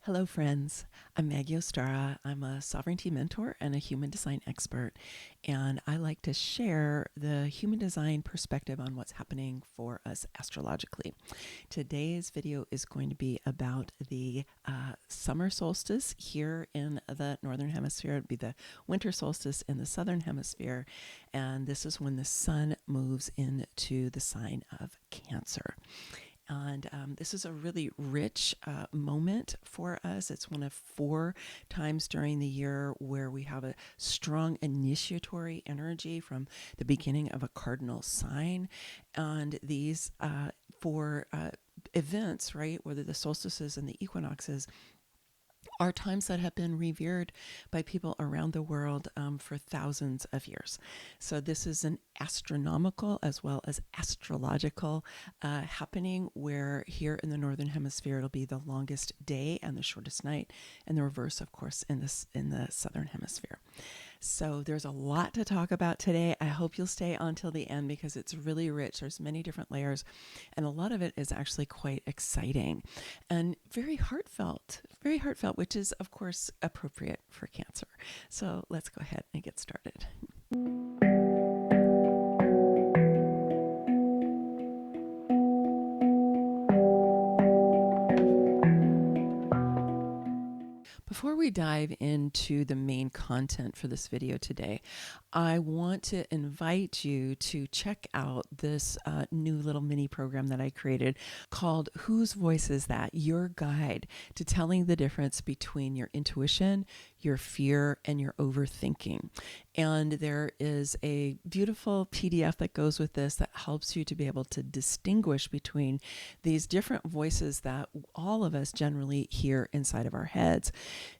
Hello, friends. I'm Maggie Ostara. I'm a sovereignty mentor and a human design expert, and I like to share the human design perspective on what's happening for us astrologically. Today's video is going to be about the summer solstice here in the northern hemisphere. It'd be the winter solstice in the southern hemisphere, and this is when the sun moves into the sign of Cancer. And this is a really rich moment for us. It's one of 4 times during the year where we have a strong initiatory energy from the beginning of a cardinal sign. And these 4 events, right, whether the solstices and the equinoxes, are times that have been revered by people around the world for thousands of years. So this is an astronomical as well as astrological happening where here in the northern hemisphere it'll be the longest day and the shortest night, and the reverse, of course, in the southern hemisphere. So there's a lot to talk about today. I hope you'll stay on till the end because it's really rich. There's many different layers, and a lot of it is actually quite exciting and very heartfelt, which is, of course, appropriate for Cancer. So let's go ahead and get started. Before we dive into the main content for this video today, I want to invite you to check out this new little mini program that I created called Whose Voice Is That? Your guide to telling the difference between your intuition, your fear, and your overthinking. And there is a beautiful PDF that goes with this that helps you to be able to distinguish between these different voices that all of us generally hear inside of our heads.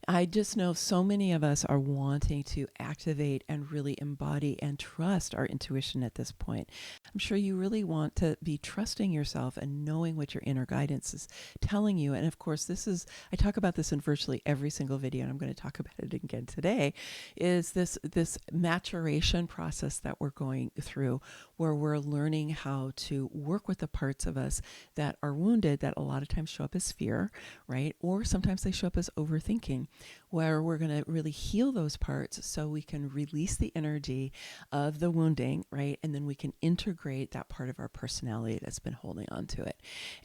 I just know so many of us are wanting to activate and really embody and trust our intuition at this point. I'm sure you really want to be trusting yourself and knowing what your inner guidance is telling you. And of course, I talk about this in virtually every single video, and I'm going to talk about it again today, is this maturation process that we're going through where we're learning how to work with the parts of us that are wounded that a lot of times show up as fear, right? Or sometimes they show up as overthinking, where we're going to really heal those parts so we can release the energy of the wounding, right? And then we can integrate that part of our personality that's been holding on to it.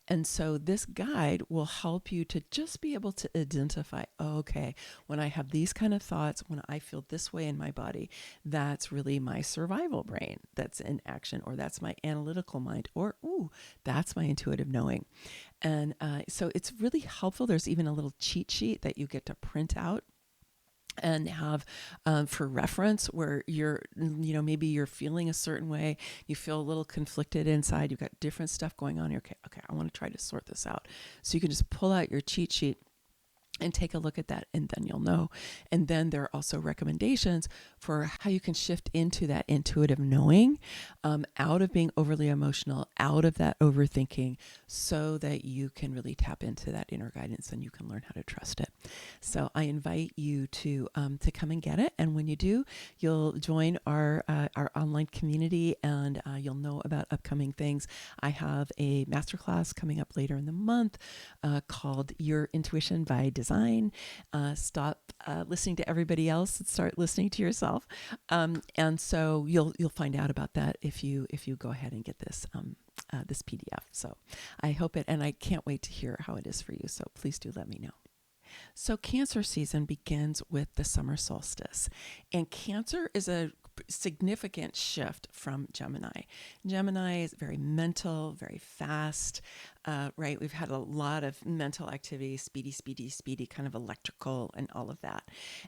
And so this guide will help you to just be able to identify, oh, okay, when I have these kind of thoughts, when I feel this way in my body, that's really my survival brain that's in action, or that's my analytical mind, or, ooh, that's my intuitive knowing. And so it's really helpful. There's even a little cheat sheet that you get to print out and have for reference, where maybe you're feeling a certain way, you feel a little conflicted inside, you've got different stuff going on. You're okay, I want to try to sort this out. So you can just pull out your cheat sheet and take a look at that, and then you'll know. And then there are also recommendations for how you can shift into that intuitive knowing, out of being overly emotional, out of that overthinking, so that you can really tap into that inner guidance and you can learn how to trust it. So I invite you to come and get it. And when you do, you'll join our online community, and you'll know about upcoming things. I have a masterclass coming up later in the month called Your Intuition by Design. Stop listening to everybody else and start listening to yourself. And so you'll find out about that if you go ahead and get this this PDF. So I hope it, and I can't wait to hear how it is for you. So please do let me know. So Cancer season begins with the summer solstice, and Cancer is a significant shift from Gemini. Gemini is very mental, very fast, right? We've had a lot of mental activity, speedy, kind of electrical and all of that.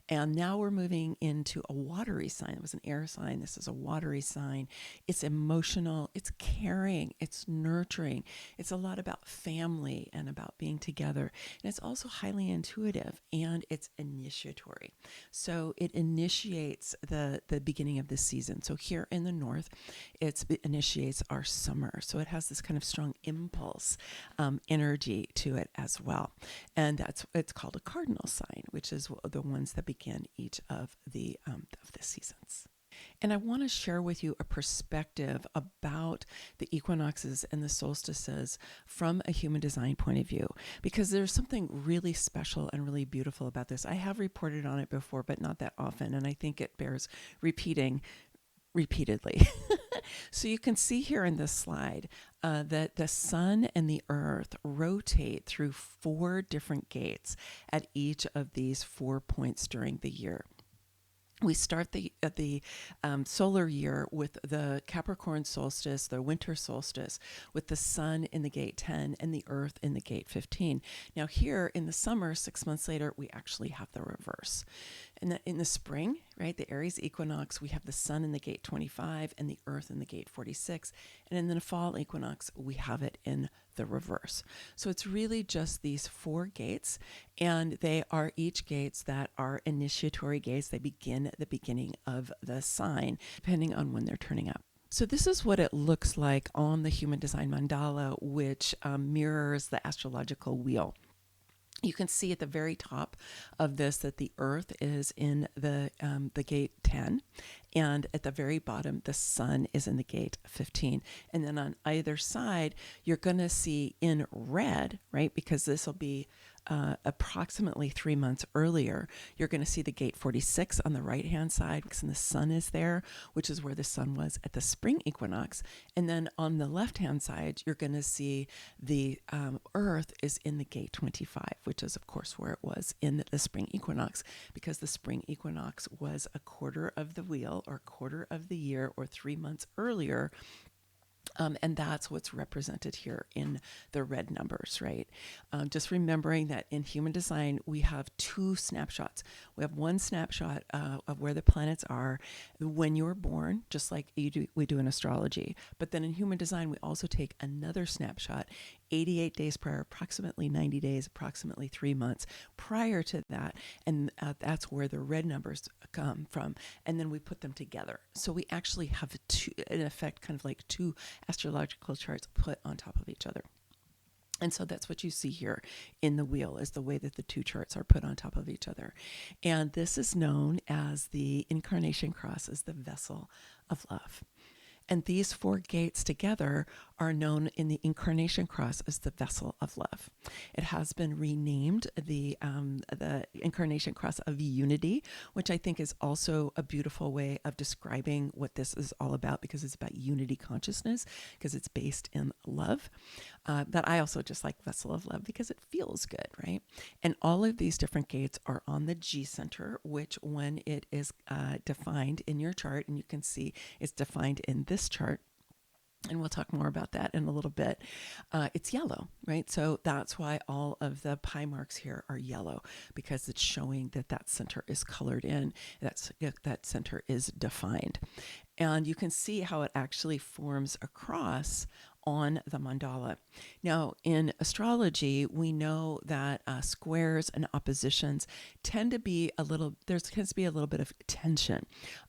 And now we're moving into a watery sign. It was an air sign. This is a watery sign. It's emotional, it's caring, it's nurturing. It's a lot about family and about being together. And it's also highly intuitive, and it's initiatory. So it initiates the beginning of this season. So here in the north, it initiates our summer. So it has this kind of strong impulse energy to it as well. And it's called a cardinal sign, which is the ones that begin each of the seasons. And I want to share with you a perspective about the equinoxes and the solstices from a human design point of view, because there's something really special and really beautiful about this. I have reported on it before, but not that often, and I think it bears repeating repeatedly. So you can see here in this slide that the sun and the earth rotate through 4 different gates at each of these 4 points during the year. We start the solar year with the Capricorn solstice, the winter solstice, with the sun in the gate 10 and the earth in the gate 15. Now here in the summer, 6 months later, we actually have the reverse. And in the spring, right, the Aries equinox, we have the sun in the gate 25 and the earth in the gate 46. And in the fall equinox, we have it in the reverse. So it's really just these 4 gates, and they are each gates that are initiatory gates. They begin at the beginning of the sign, depending on when they're turning up. So this is what it looks like on the Human Design Mandala, which mirrors the astrological wheel. You can see at the very top of this that the earth is in the gate 10, and at the very bottom, the sun is in the gate 15. And then on either side, you're going to see in red, right, because this will be approximately 3 months earlier, you're going to see the gate 46 on the right-hand side, and the sun is there, which is where the sun was at the spring equinox. And then on the left-hand side, you're going to see the earth is in the gate 25, which is, of course, where it was in the spring equinox, because the spring equinox was a quarter of the wheel, or a quarter of the year, or 3 months earlier. And that's what's represented here in the red numbers, right? Just remembering that in human design, we have 2 snapshots. We have one snapshot of where the planets are when you were born, just like we do in astrology. But then in human design, we also take another snapshot 88 days prior, approximately 90 days, approximately 3 months prior to that. And that's where the red numbers come from. And then we put them together. So we actually have 2, in effect, kind of like 2 astrological charts put on top of each other. And so that's what you see here in the wheel, is the way that the 2 charts are put on top of each other. And this is known as the Incarnation cross, as the vessel of love. And these 4 gates together are known in the Incarnation cross as the vessel of love. It has been renamed the Incarnation cross of unity, which I think is also a beautiful way of describing what this is all about, because it's about unity consciousness, because it's based in love. But I also just like vessel of love because it feels good, right? And all of these different gates are on the G center, which when it is defined in your chart, and you can see it's defined in this chart, and we'll talk more about that in a little bit, it's yellow, right? So that's why all of the pie marks here are yellow, because it's showing that that center is colored in, that center is defined. And you can see how it actually forms across on the mandala. Now, in astrology, we know that squares and oppositions tend to be there tends to be a little bit of tension.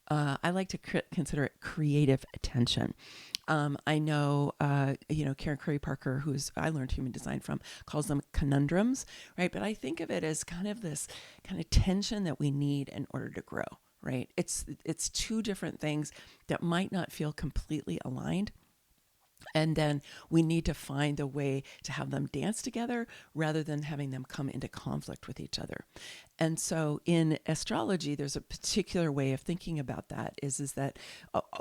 I like to consider it creative tension. I know, Karen Curry Parker, I learned human design from, calls them conundrums, right? But I think of it as kind of this kind of tension that we need in order to grow, right? It's 2 different things that might not feel completely aligned. And then we need to find a way to have them dance together rather than having them come into conflict with each other. And so in astrology, there's a particular way of thinking about that is that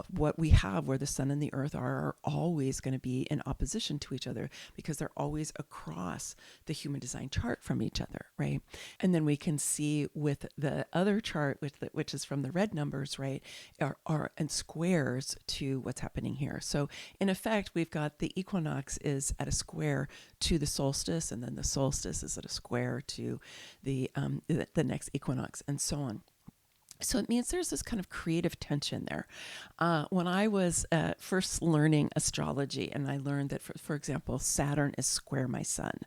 what we have, where the sun and the earth are always going to be in opposition to each other, because they're always across the human design chart from each other, right? And then we can see with the other chart, which is from the red numbers, right, are in squares to what's happening here. So in effect, we've got the equinox is at a square to the solstice, and then the solstice is at a square to the next equinox, and so on. So it means there's this kind of creative tension there. When I was first learning astrology, and I learned that, for example, Saturn is square my sun.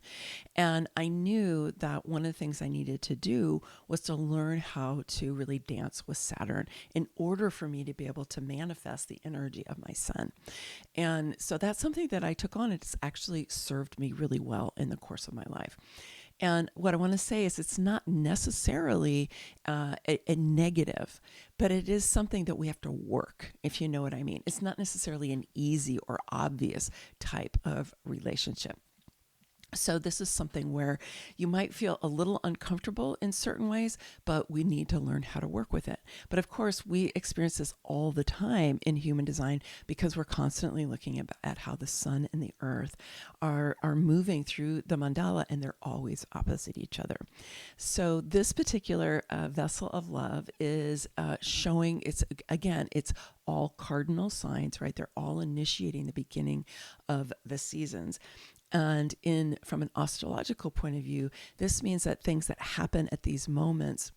And I knew that one of the things I needed to do was to learn how to really dance with Saturn in order for me to be able to manifest the energy of my sun. And so that's something that I took on. It's actually served me really well in the course of my life. And what I want to say is it's not necessarily a negative, but it is something that we have to work, if you know what I mean. It's not necessarily an easy or obvious type of relationship. So this is something where you might feel a little uncomfortable in certain ways, but we need to learn how to work with it. But of course, we experience this all the time in human design because we're constantly looking at how the sun and the earth are moving through the mandala, and they're always opposite each other. So this particular vessel of love is showing, it's all cardinal signs, right? They're all initiating the beginning of the seasons. And from an astrological point of view, this means that things that happen at these moments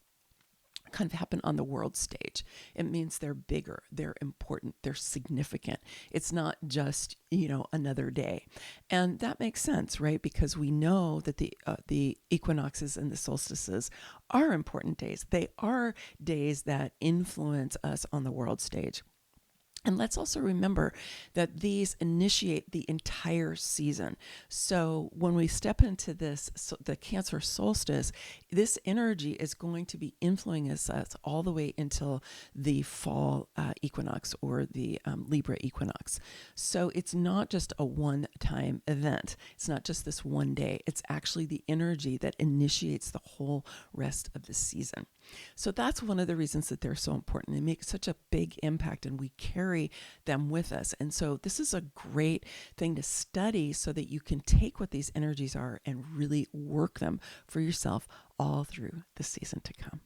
kind of happen on the world stage. It means they're bigger, they're important, they're significant. It's not just, another day. And that makes sense, right? Because we know that the equinoxes and the solstices are important days. They are days that influence us on the world stage. And let's also remember that these initiate the entire season. So when we step into the Cancer solstice, this energy is going to be influencing us all the way until the fall equinox or the Libra equinox. So it's not just a one-time event. It's not just this one day. It's actually the energy that initiates the whole rest of the season. So that's one of the reasons that they're so important. They make such a big impact, and we carry them with us. And so this is a great thing to study so that you can take what these energies are and really work them for yourself all through the season to come.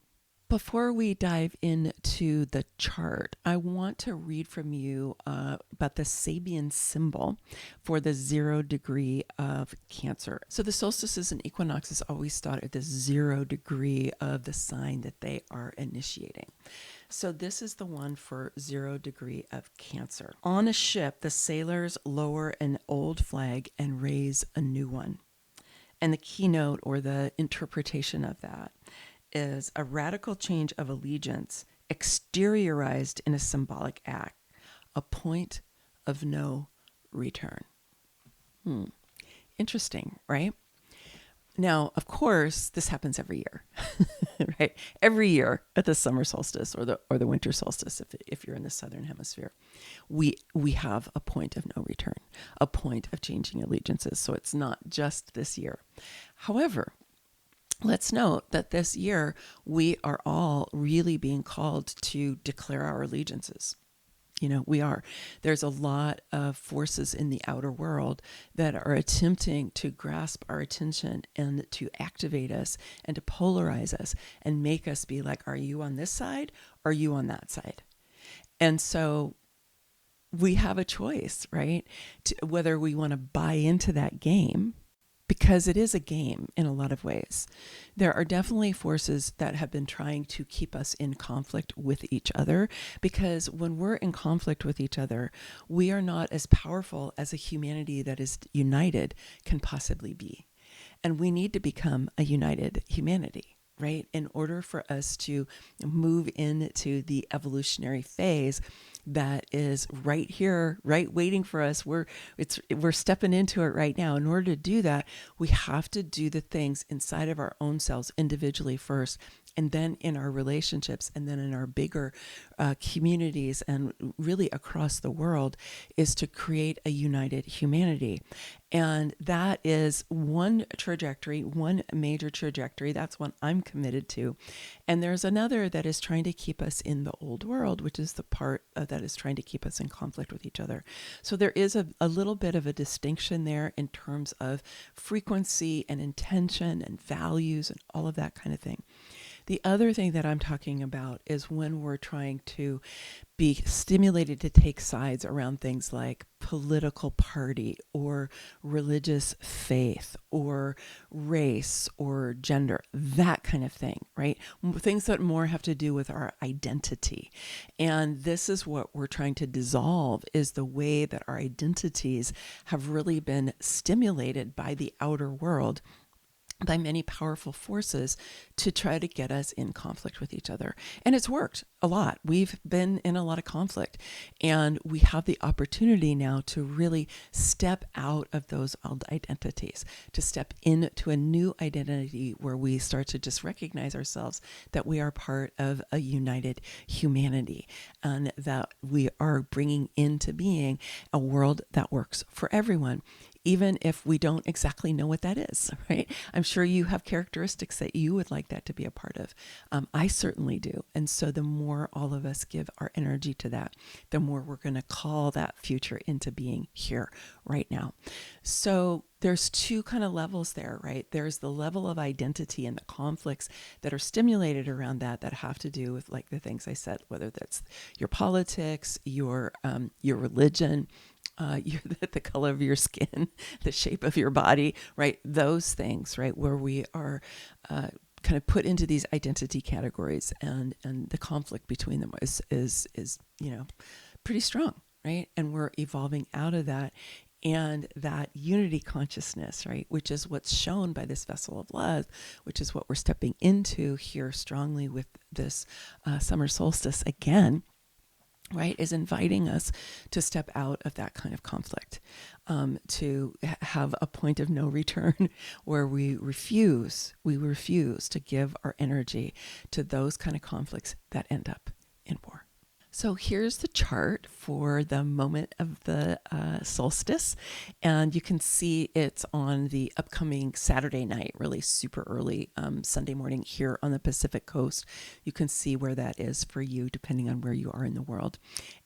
Before we dive into the chart, I want to read from you about the Sabian symbol for the 0 degree of Cancer. So the solstices and equinoxes always start at the 0 degree of the sign that they are initiating. So this is the one for 0 degree of Cancer. On a ship, the sailors lower an old flag and raise a new one. And the keynote or the interpretation of that is a radical change of allegiance exteriorized in a symbolic act, a point of no return. Interesting, right? Now, of course, this happens every year, right? Every year at the summer solstice or the winter solstice, if you're in the southern hemisphere, we have a point of no return, a point of changing allegiances. So it's not just this year. However, let's note that this year we are all really being called to declare our allegiances. We are. There's a lot of forces in the outer world that are attempting to grasp our attention and to activate us and to polarize us and make us be like, are you on this side? Or are you on that side? And so we have a choice, right? Whether we want to buy into that game, because it is a game in a lot of ways. There are definitely forces that have been trying to keep us in conflict with each other, because when we're in conflict with each other, we are not as powerful as a humanity that is united can possibly be. And we need to become a united humanity, right? In order for us to move into the evolutionary phase that is right here, right, waiting for us. We're stepping into it right now. In order to do that, we have to do the things inside of our own selves individually first, and then in our relationships, and then in our bigger communities, and really across the world, is to create a united humanity. And that is one trajectory, one major trajectory. That's one I'm committed to. And there's another that is trying to keep us in the old world, which is the part that is trying to keep us in conflict with each other. So there is a little bit of a distinction there in terms of frequency and intention and values and all of that kind of thing. The other thing that I'm talking about is when we're trying to be stimulated to take sides around things like political party or religious faith or race or gender, that kind of thing, right? Things that more have to do with our identity. And this is what we're trying to dissolve, is the way that our identities have really been stimulated by the outer world. by many powerful forces to try to get us in conflict with each other. And it's worked a lot. We've been in a lot of conflict, and we have the opportunity now to really step out of those old identities, to step into a new identity where we start to just recognize ourselves that we are part of a united humanity, and that we are bringing into being a world that works for everyone, even if we don't exactly know what that is, right? I'm sure you have characteristics that you would like that to be a part of. I certainly do. And so the more all of us give our energy to that, the more we're going to call that future into being here right now. So there's two kind of levels there, right? There's the level of identity and the conflicts that are stimulated around that have to do with like the things I said, whether that's your politics, your religion, the color of your skin, the shape of your body, right? Those things, right? Where we are kind of put into these identity categories, and the conflict between them is pretty strong, right? And we're evolving out of that. And that unity consciousness, right, which is what's shown by this vessel of love, which is what we're stepping into here strongly with this summer solstice again, right, is inviting us to step out of that kind of conflict, to have a point of no return where we refuse to give our energy to those kind of conflicts that end up in war. So here's the chart for the moment of the solstice, and you can see it's on the upcoming Saturday night, really super early Sunday morning here on the Pacific coast. You can see where that is for you depending on where you are in the world.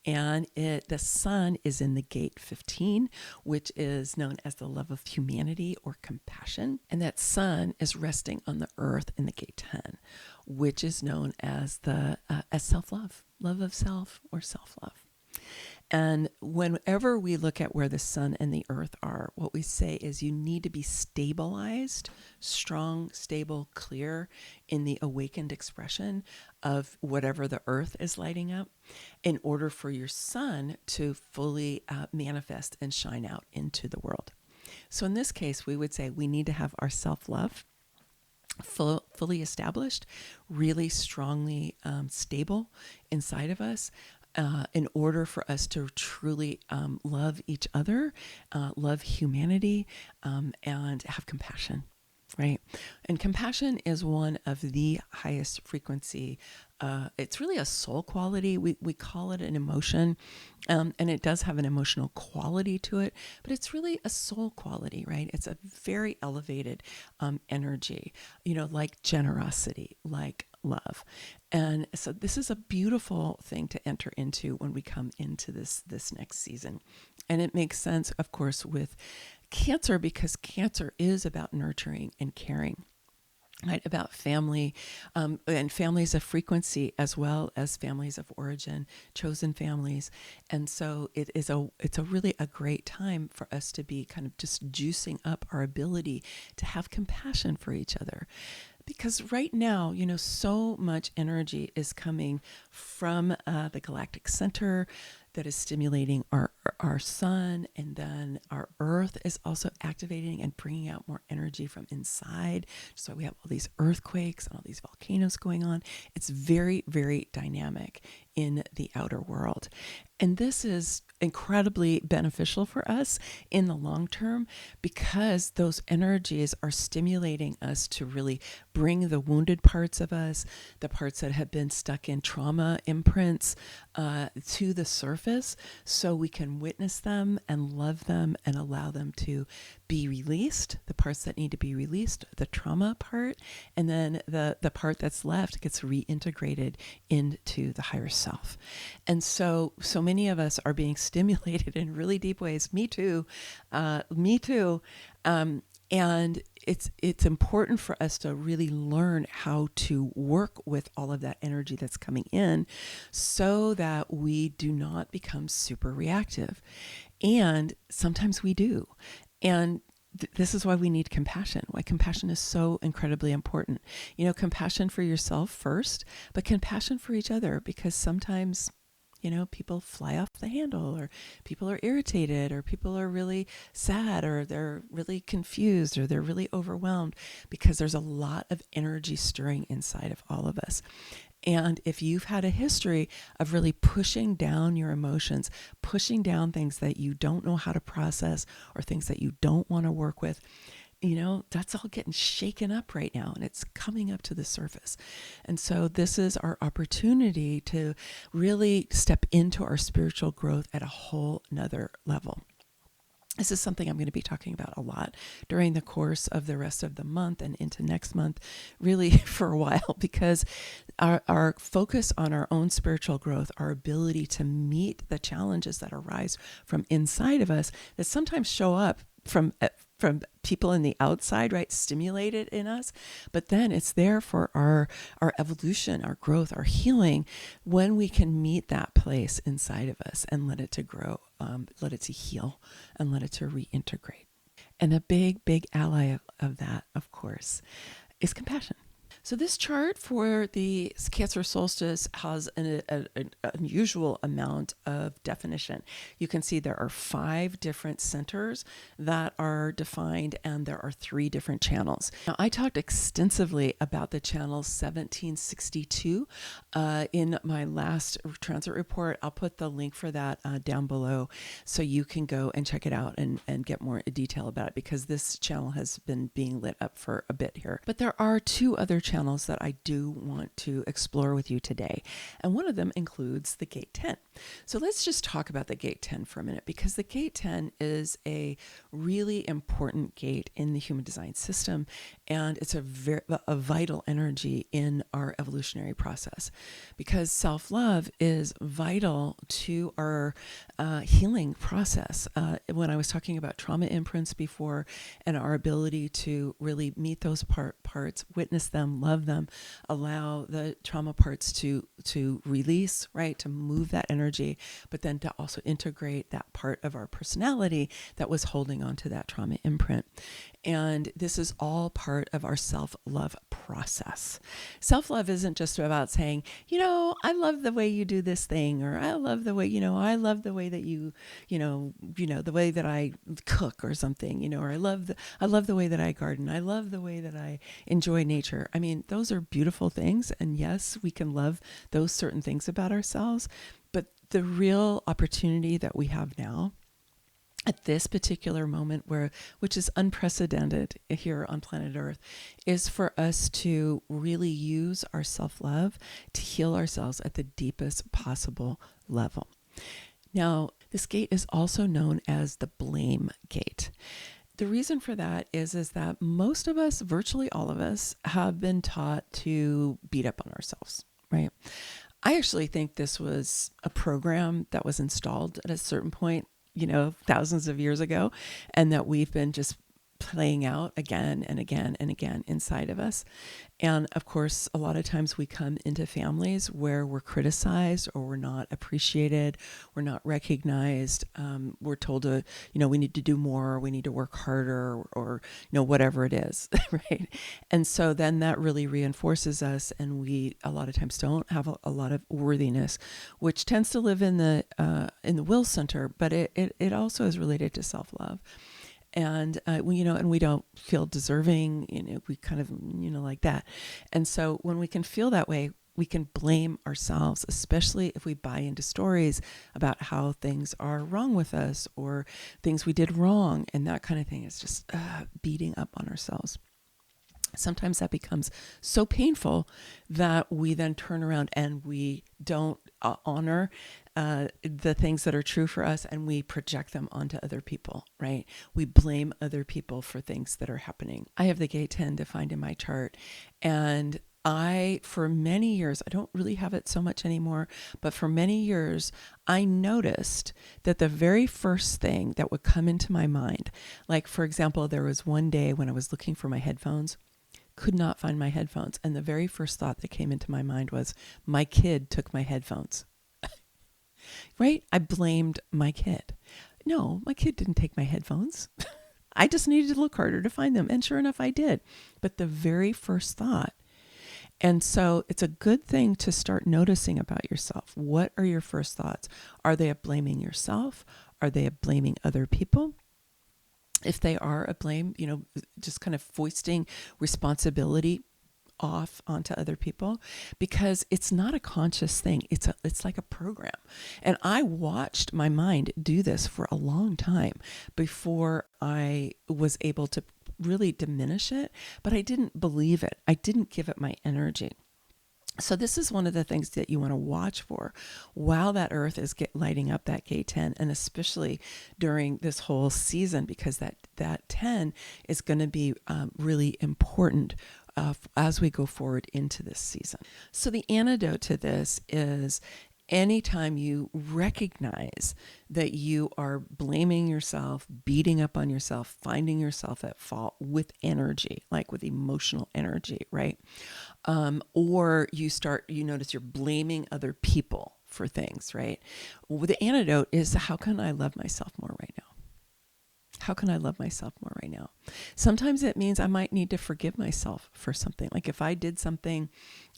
And the sun is in the gate 15, which is known as the love of humanity or compassion. And that sun is resting on the earth in the gate 10, which is known as as self-love, love of self or self-love. And whenever we look at where the sun and the earth are, what we say is you need to be stabilized, strong, stable, clear in the awakened expression of whatever the earth is lighting up in order for your sun to fully manifest and shine out into the world. So in this case, we would say we need to have our self-love fully established, really strongly stable inside of us, in order for us to truly love each other, love humanity, and have compassion, right? And compassion is one of the highest frequency. It's really a soul quality. We call it an emotion, and it does have an emotional quality to it, but it's really a soul quality, right? It's a very elevated energy, like generosity, like love. And so this is a beautiful thing to enter into when we come into this next season. And it makes sense, of course, with Cancer, because Cancer is about nurturing and caring, right? About family, and families of frequency as well as families of origin, chosen families. And so it's a really a great time for us to be kind of just juicing up our ability to have compassion for each other. Because right now, so much energy is coming from the galactic center that is stimulating our sun, and then our earth is also activating and bringing out more energy from inside. So we have all these earthquakes and all these volcanoes going on. It's very, very dynamic in the outer world. And this is incredibly beneficial for us in the long term, because those energies are stimulating us to really bring the wounded parts of us, the parts that have been stuck in trauma imprints, to the surface, so we can witness them and love them and allow them to be released, the parts that need to be released, the trauma part, and then the part that's left gets reintegrated into the higher self. And so many of us are being stimulated in really deep ways. Me too. And it's important for us to really learn how to work with all of that energy that's coming in, so that we do not become super reactive. And sometimes we do. And this is why we need compassion, why compassion is so incredibly important. Compassion for yourself first, but compassion for each other, because sometimes people fly off the handle, or people are irritated, or people are really sad, or they're really confused, or they're really overwhelmed, because there's a lot of energy stirring inside of all of us. And if you've had a history of really pushing down your emotions, pushing down things that you don't know how to process, or things that you don't want to work with, that's all getting shaken up right now, and it's coming up to the surface. And so this is our opportunity to really step into our spiritual growth at a whole nother level. This is something I'm going to be talking about a lot during the course of the rest of the month and into next month, really for a while, because our focus on our own spiritual growth, our ability to meet the challenges that arise from inside of us that sometimes show up from people in the outside, right, stimulated in us, but then it's there for our evolution, our growth, our healing, when we can meet that place inside of us and let it to grow, let it to heal, and let it to reintegrate. And a big ally of that, of course, is compassion. So this chart for the Cancer solstice has an unusual amount of definition. You can see there are 5 different centers that are defined, and there are 3 different channels. Now, I talked extensively about the channel 1762 in my last transit report. I'll put the link for that down below, so you can go and check it out and get more detail about it, because this channel has been being lit up for a bit here. But there are 2 other channels that I do want to explore with you today. And one of them includes the Gate 10. So let's just talk about the Gate 10 for a minute, because the Gate 10 is a really important gate in the human design system, and it's a vital energy in our evolutionary process, because self-love is vital to our healing process. When I was talking about trauma imprints before, and our ability to really meet those parts, witness them, love them, allow the trauma parts to release, right, to move that energy, but then to also integrate that part of our personality that was holding on to that trauma imprint. And this is all part of our self-love process. Self-love isn't just about saying, I love the way you do this thing, or I love the way, I love the way that you the way that I cook or something, or I love the way that I garden. I love the way that I enjoy nature. I mean, those are beautiful things. And yes, we can love those certain things about ourselves. But the real opportunity that we have now, at this particular moment, which is unprecedented here on planet Earth, is for us to really use our self-love to heal ourselves at the deepest possible level. Now, this gate is also known as the blame gate. The reason for that is that most of us, virtually all of us, have been taught to beat up on ourselves, right? I actually think this was a program that was installed at a certain point, thousands of years ago, and that we've been just playing out again and again and again inside of us. And of course, a lot of times we come into families where we're criticized, or we're not appreciated, we're not recognized. We're told to, we need to do more, we need to work harder, or whatever it is, right? And so then that really reinforces us, and we a lot of times don't have a lot of worthiness, which tends to live in the will center, but it also is related to self-love. And, and we don't feel deserving, we kind of, like that. And so when we can feel that way, we can blame ourselves, especially if we buy into stories about how things are wrong with us, or things we did wrong, and that kind of thing. Is just beating up on ourselves. Sometimes that becomes so painful that we then turn around and we don't honor the things that are true for us, and we project them onto other people, right? We blame other people for things that are happening. I have the Gate 10 defined in my chart, and for many years, I don't really have it so much anymore, but for many years, I noticed that the very first thing that would come into my mind, like for example, there was one day when I was looking for my headphones, could not find my headphones. And the very first thought that came into my mind was, my kid took my headphones, right? I blamed my kid. No, my kid didn't take my headphones. I just needed to look harder to find them. And sure enough, I did. But the very first thought, And so it's a good thing to start noticing about yourself. What are your first thoughts? Are they of blaming yourself? Are they of blaming other people? If they are a blame, just kind of foisting responsibility off onto other people, because it's not a conscious thing. It's like a program. And I watched my mind do this for a long time before I was able to really diminish it, but I didn't believe it. I didn't give it my energy. So this is one of the things that you want to watch for while that Earth is lighting up that gate 10, and especially during this whole season, because that 10 is going to be really important as we go forward into this season. So the antidote to this is anytime you recognize that you are blaming yourself, beating up on yourself, finding yourself at fault with energy, like with emotional energy, right? Or you notice you're blaming other people for things, right? Well, the antidote is, how can I love myself more right now? How can I love myself more right now? Sometimes it means I might need to forgive myself for something. Like if I did something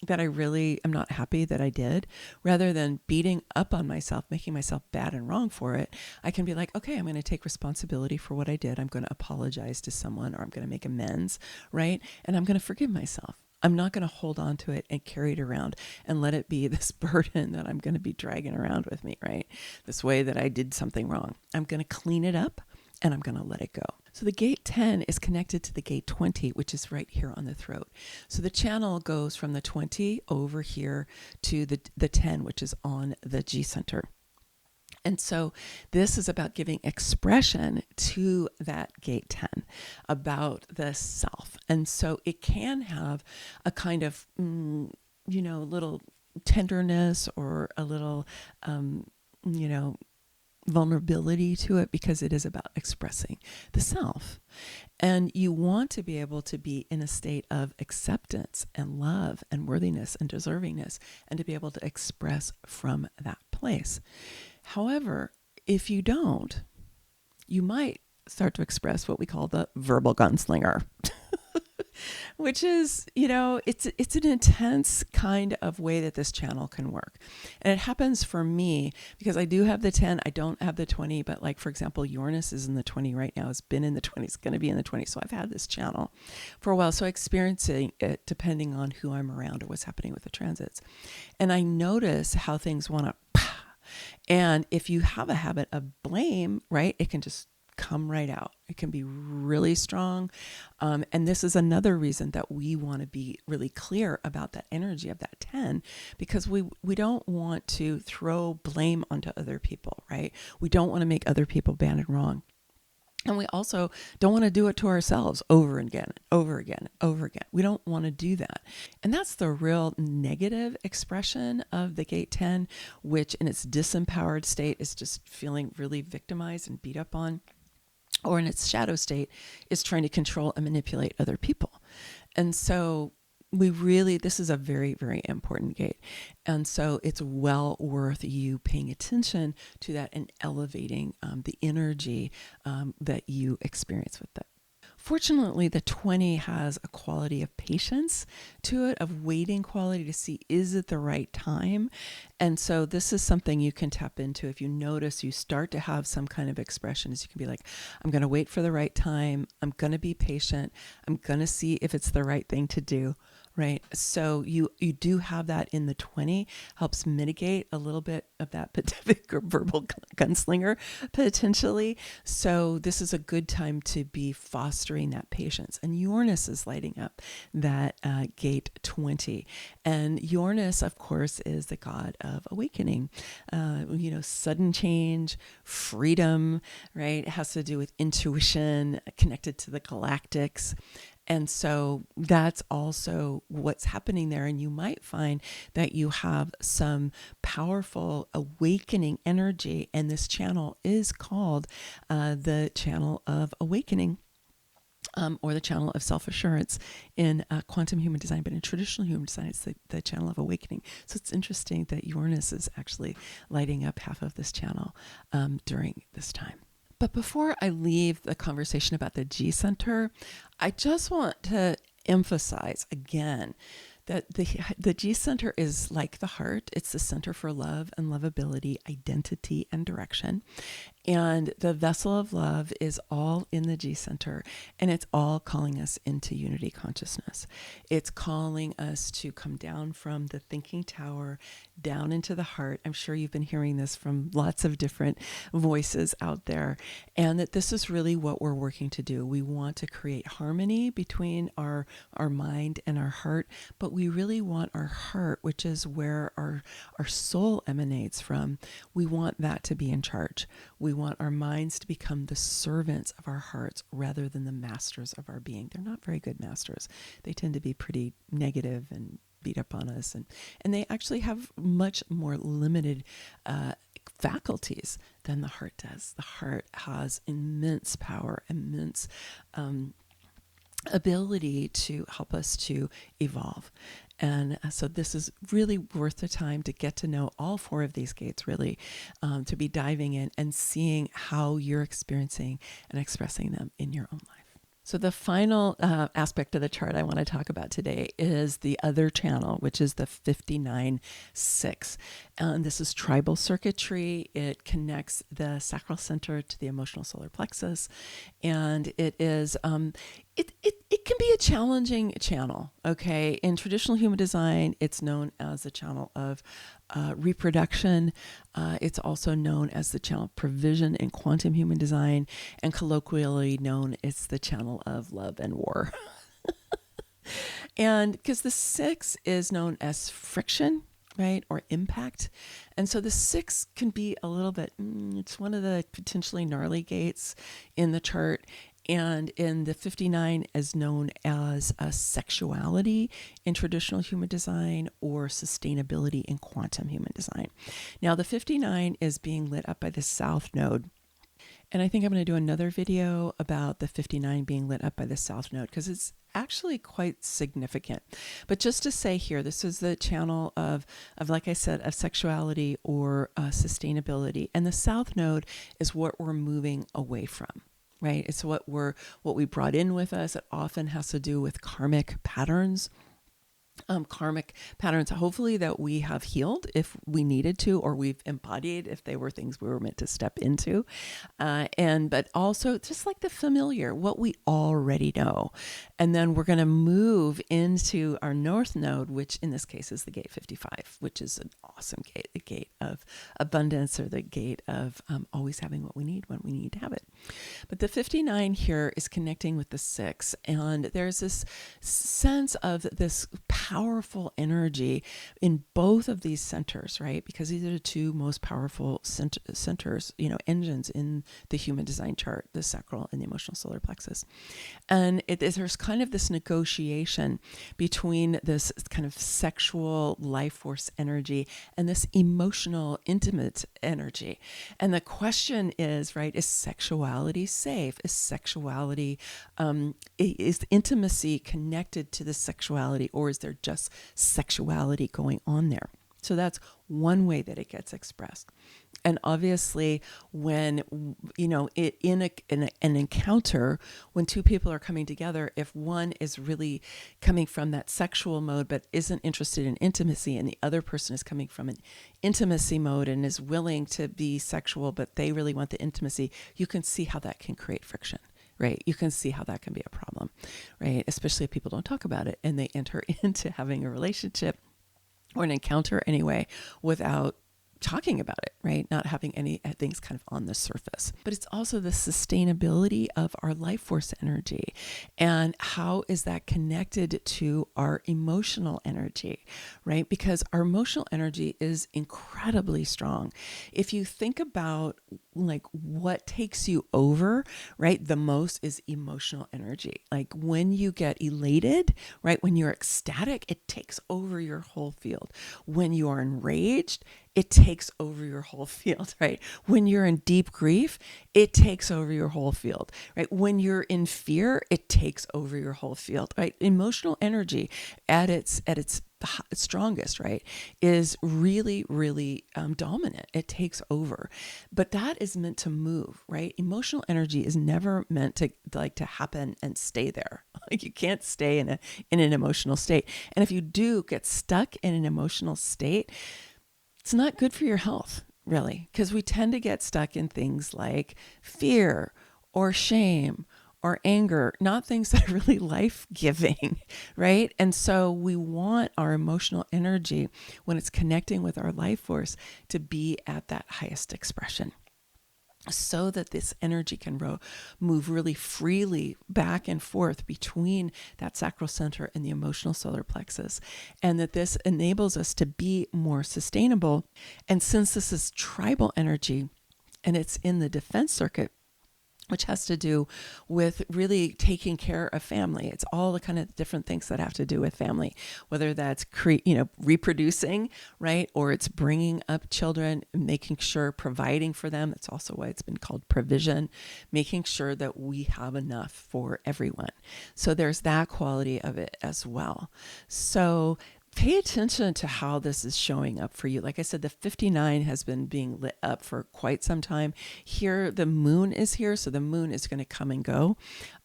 that I really am not happy that I did, rather than beating up on myself, making myself bad and wrong for it, I can be like, okay, I'm going to take responsibility for what I did. I'm going to apologize to someone, or I'm going to make amends, right? And I'm going to forgive myself. I'm not going to hold on to it and carry it around and let it be this burden that I'm going to be dragging around with me, right? This way that I did something wrong. I'm going to clean it up and I'm going to let it go. So the gate 10 is connected to the gate 20, which is right here on the throat. So the channel goes from the 20 over here to the 10, which is on the G center. And so this is about giving expression to that gate 10, about the self. And so it can have a kind of, little tenderness or a little, vulnerability to it, because it is about expressing the self. And you want to be able to be in a state of acceptance and love and worthiness and deservingness, and to be able to express from that place. However, if you don't, you might start to express what we call the verbal gunslinger, which is, it's an intense kind of way that this channel can work. And it happens for me because I do have the 10, I don't have the 20, but like, for example, Uranus is in the 20 right now, it's been in the 20, it's going to be in the 20. So I've had this channel for a while. So experiencing it depending on who I'm around or what's happening with the transits. And I notice how things want to, and if you have a habit of blame, right, it can just come right out. It can be really strong. And this is another reason that we want to be really clear about that energy of that 10, because we don't want to throw blame onto other people, right? We don't want to make other people bad and wrong. And we also don't want to do it to ourselves over and again, over again, over again. We don't want to do that. And that's the real negative expression of the gate 10, which in its disempowered state is just feeling really victimized and beat up on, or in its shadow state is trying to control and manipulate other people. And so this is a very, very important gate. And so it's well worth you paying attention to that and elevating the energy that you experience with it. Fortunately, the 20 has a quality of patience to it, of waiting quality to see, is it the right time? And so this is something you can tap into. If you notice you start to have some kind of expressions, you can be like, I'm going to wait for the right time. I'm going to be patient. I'm going to see if it's the right thing to do. Right. So you do have that in the 20, helps mitigate a little bit of that verbal gunslinger potentially. So this is a good time to be fostering that patience. And Uranus is lighting up that gate 20. And Uranus, of course, is the god of awakening, sudden change, freedom, right? It has to do with intuition, connected to the galactics. And so that's also what's happening there. And you might find that you have some powerful awakening energy. And this channel is called the channel of awakening. Or the channel of self-assurance in quantum human design, but in traditional human design, it's the channel of awakening. So it's interesting that Uranus is actually lighting up half of this channel during this time. But before I leave the conversation about the G center, I just want to emphasize again that the G center is like the heart. It's the center for love and lovability, identity and direction. And the vessel of love is all in the G center, and it's all calling us into unity consciousness. It's calling us to come down from the thinking tower down into the heart. I'm sure you've been hearing this from lots of different voices out there, and that this is really what we're working to do. We want to create harmony between our mind and our heart, but we really want our heart, which is where our soul emanates from. We want that to be in charge. We want our minds to become the servants of our hearts rather than the masters of our being. They're not very good masters. They tend to be pretty negative and beat up on us. And they actually have much more limited faculties than the heart does. The heart has immense power, immense ability to help us to evolve. And so this is really worth the time to get to know all four of these gates, really, to be diving in and seeing how you're experiencing and expressing them in your own life. So the final aspect of the chart I want to talk about today is the other channel, which is the 59-6. And this is tribal circuitry. It connects the sacral center to the emotional solar plexus. And it is, it can be a challenging channel, okay? In traditional human design, it's known as the channel of reproduction. It's also known as the channel of provision in quantum human design, and colloquially known as the channel of love and war. And because the 6 is known as friction, right, or impact. And so the 6 can be a little bit, it's one of the potentially gnarly gates in the chart. And in the 59 is known as a sexuality in traditional human design or sustainability in quantum human design. Now the 59 is being lit up by the south node. And I think I'm going to do another video about the 59 being lit up by the south node because it's actually quite significant. But just to say here, this is the channel of like I said, of sexuality or sustainability. And the south node is what we're moving away from. Right? It's what we brought in with us. It often has to do with karmic patterns. Karmic patterns, hopefully that we have healed if we needed to, or we've embodied if they were things we were meant to step into. But also just like the familiar, what we already know. And then we're going to move into our north node, which in this case is the gate 55, which is an awesome gate, the gate of abundance, or the gate of always having what we need when we need to have it. But the 59 here is connecting with the 6, and there's this sense of this powerful energy in both of these centers, right? Because these are the two most powerful centers, engines in the human design chart, the sacral and the emotional solar plexus. And there's kind of this negotiation between this kind of sexual life force energy and this emotional, intimate energy. And the question is, right, is sexuality safe? Is sexuality, is intimacy connected to the sexuality, or is there just sexuality going on there? So that's one way that it gets expressed. And obviously, when, in an encounter, when two people are coming together, if one is really coming from that sexual mode but isn't interested in intimacy, and the other person is coming from an intimacy mode and is willing to be sexual, but they really want the intimacy, you can see how that can create friction. Right? You can see how that can be a problem, right? Especially if people don't talk about it and they enter into having a relationship or an encounter anyway without talking about it, right? Not having any things kind of on the surface. But it's also the sustainability of our life force energy, and how is that connected to our emotional energy, right? Because our emotional energy is incredibly strong. If you think about like what takes you over, right, the most is emotional energy. Like when you get elated, right, when you're ecstatic, it takes over your whole field. When you are enraged, it takes takes over your whole field, right? When you're in deep grief, it takes over your whole field, right? When you're in fear, it takes over your whole field, right? Emotional energy at its strongest, right, is really, really dominant. It takes over, but that is meant to move, right? Emotional energy is never meant to happen and stay there. Like, you can't stay in an emotional state. And if you do get stuck in an emotional state, it's not good for your health, really, because we tend to get stuck in things like fear or shame or anger, not things that are really life-giving, right? And so we want our emotional energy, when it's connecting with our life force, to be at that highest expression, so that this energy can move really freely back and forth between that sacral center and the emotional solar plexus, and that this enables us to be more sustainable. And since this is tribal energy and it's in the defense circuit, which has to do with really taking care of family. It's all the kind of different things that have to do with family, whether that's reproducing, right? Or it's bringing up children, making sure, providing for them. That's also why it's been called provision, making sure that we have enough for everyone. So there's that quality of it as well. So pay attention to how this is showing up for you. Like I said, the 59 has been being lit up for quite some time. Here, the moon is here, so the moon is going to come and go.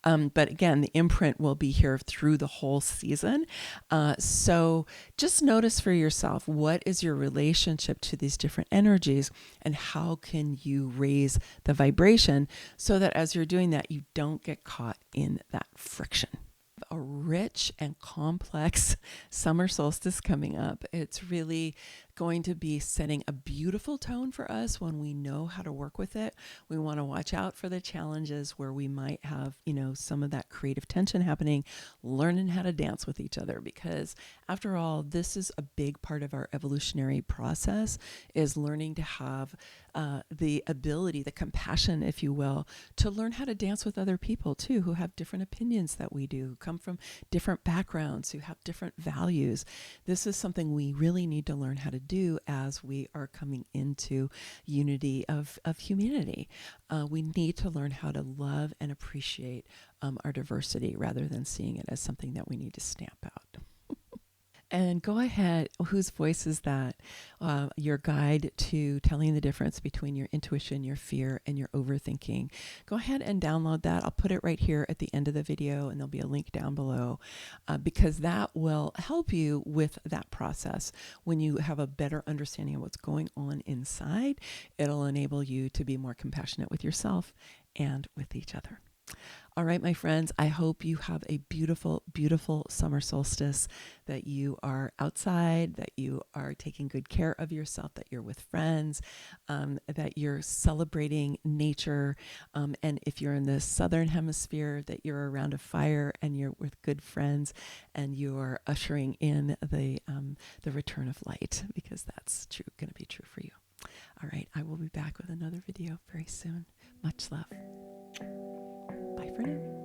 But again, the imprint will be here through the whole season. So just notice for yourself, what is your relationship to these different energies, and how can you raise the vibration so that as you're doing that, you don't get caught in that friction. A rich and complex summer solstice coming up. It's really going to be setting a beautiful tone for us when we know how to work with it. We want to watch out for the challenges where we might have, some of that creative tension happening, learning how to dance with each other, because after all, this is a big part of our evolutionary process, is learning to have the ability, the compassion, if you will, to learn how to dance with other people too, who have different opinions that we do, come from different backgrounds, who have different values. This is something we really need to learn how to do as we are coming into unity of humanity. We need to learn how to love and appreciate our diversity, rather than seeing it as something that we need to stamp out. And go ahead, whose voice is that? Your guide to telling the difference between your intuition, your fear, and your overthinking. Go ahead and download that. I'll put it right here at the end of the video, and there'll be a link down below, because that will help you with that process. When you have a better understanding of what's going on inside, it'll enable you to be more compassionate with yourself and with each other. All right, my friends, I hope you have a beautiful, beautiful summer solstice, that you are outside, that you are taking good care of yourself, that you're with friends, that you're celebrating nature. And if you're in the southern hemisphere, that you're around a fire and you're with good friends, and you're ushering in the return of light, because that's going to be true for you. All right, I will be back with another video very soon. Much love. Bye for now.